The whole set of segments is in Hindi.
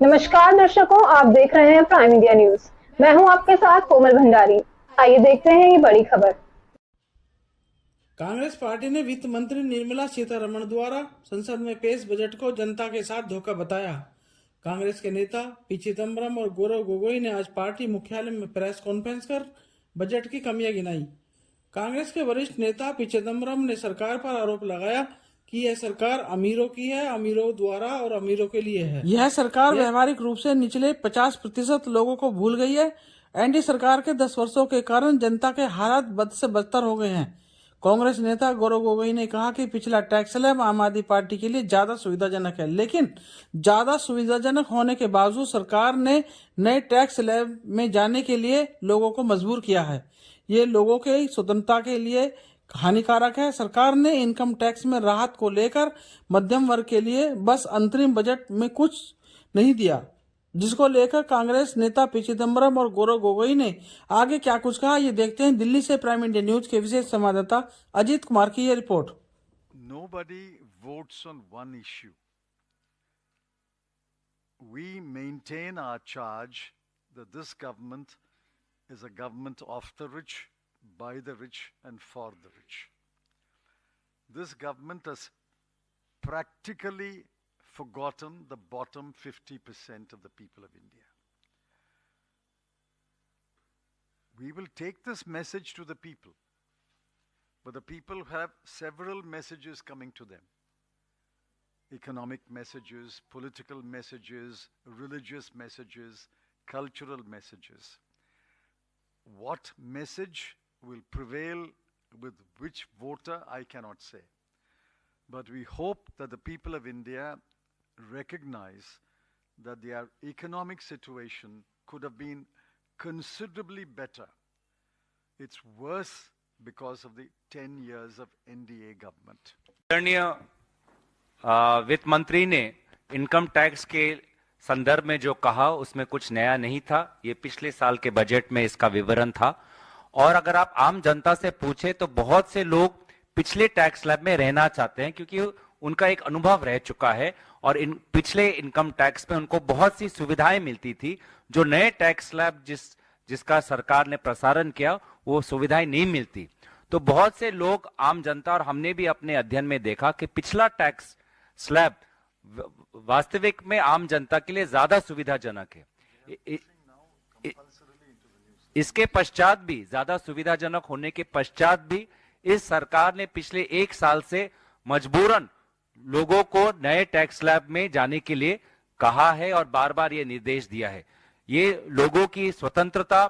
नमस्कार दर्शकों, आप देख रहे हैं प्राइम इंडिया न्यूज। मैं हूं आपके साथ कोमल भंडारी। आइए देखते हैं ये बड़ी खबर। कांग्रेस पार्टी ने वित्त मंत्री निर्मला सीतारमण द्वारा संसद में पेश बजट को जनता के साथ धोखा बताया। कांग्रेस के नेता पी चिदम्बरम और गौरव गोगोई ने आज पार्टी मुख्यालय में प्रेस कॉन्फ्रेंस कर बजट की कमियां गिनाई। कांग्रेस के वरिष्ठ नेता पी चिदम्बरम ने सरकार पर आरोप लगाया कि यह सरकार अमीरों की है, अमीरों द्वारा और अमीरों के लिए है। यह सरकार व्यवहारिक रूप से निचले 50% लोगों को भूल गई है। एनडीए सरकार के 10 वर्षों के कारण जनता के हालात बद से बदतर हो गए हैं। कांग्रेस नेता गौरव गोगोई ने कहा कि पिछला टैक्स स्लैब आम आदमी पार्टी के लिए ज्यादा सुविधाजनक है, लेकिन ज्यादा सुविधाजनक होने के बावजूद सरकार ने नए टैक्स स्लैब में जाने के लिए लोगों को मजबूर किया है। ये लोगों के स्वतंत्रता के लिए हानिकारक है। सरकार ने इनकम टैक्स में राहत को लेकर मध्यम वर्ग के लिए बस अंतरिम बजट में कुछ नहीं दिया, जिसको लेकर कांग्रेस नेता पी चिदम्बरम और गौरव गोगोई ने आगे क्या कुछ कहा, ये देखते हैं। दिल्ली से प्राइम इंडिया न्यूज के विशेष संवाददाता अजीत कुमार की ये report. Nobody votes on one issue. We maintain our charge that this government is a government of the rich, by the rich and for the rich. This government has practically forgotten the bottom 50% of the people of India. We will take this message to the people, but the people have several messages coming to them. Economic messages, political messages, religious messages, cultural messages. What message will prevail with which voter, I cannot say. But we hope that the people of India recognize that their economic situation could have been considerably better. It's worse because of the 10 years of NDA government. आदरणीय वित्त मंत्री ने इनकम टैक्स के संदर्भ में जो कहा उसमें कुछ नया नहीं था। ये पिछले साल के बजट में इसका विवरण था। और अगर आप आम जनता से पूछे तो बहुत से लोग पिछले टैक्स स्लैब में रहना चाहते हैं, क्योंकि उनका एक अनुभव रह चुका है और इन पिछले इनकम टैक्स में उनको बहुत सी सुविधाएं मिलती थी। जो नए टैक्स स्लैब जिसका सरकार ने प्रसारण किया वो सुविधाएं नहीं मिलती। तो बहुत से लोग, आम जनता और हमने भी अपने अध्ययन में देखा कि पिछला टैक्स स्लैब वास्तविक में आम जनता के लिए ज्यादा सुविधाजनक है। इसके पश्चात भी, ज्यादा सुविधाजनक होने के पश्चात भी, इस सरकार ने पिछले 1 साल से मजबूरन लोगों को नए टैक्स स्लैब में जाने के लिए कहा है और बार बार ये निर्देश दिया है। ये लोगों की स्वतंत्रता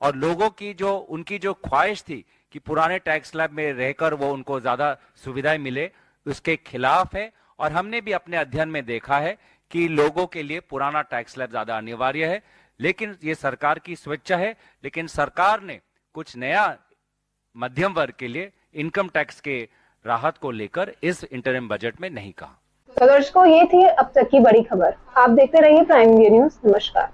और लोगों की उनकी जो ख्वाहिश थी कि पुराने टैक्स स्लैब में रहकर वो उनको ज्यादा सुविधाएं मिले, उसके खिलाफ है। और हमने भी अपने अध्ययन में देखा है कि लोगों के लिए पुराना टैक्स स्लैब ज्यादा अनिवार्य है। लेकिन ये सरकार की स्वेच्छा है, लेकिन सरकार ने कुछ नया मध्यम वर्ग के लिए इनकम टैक्स के राहत को लेकर इस इंटरिम बजट में नहीं कहा। तो दर्शकों, ये थी अब तक की बड़ी खबर। आप देखते रहिए प्राइम इंडिया न्यूज। नमस्कार।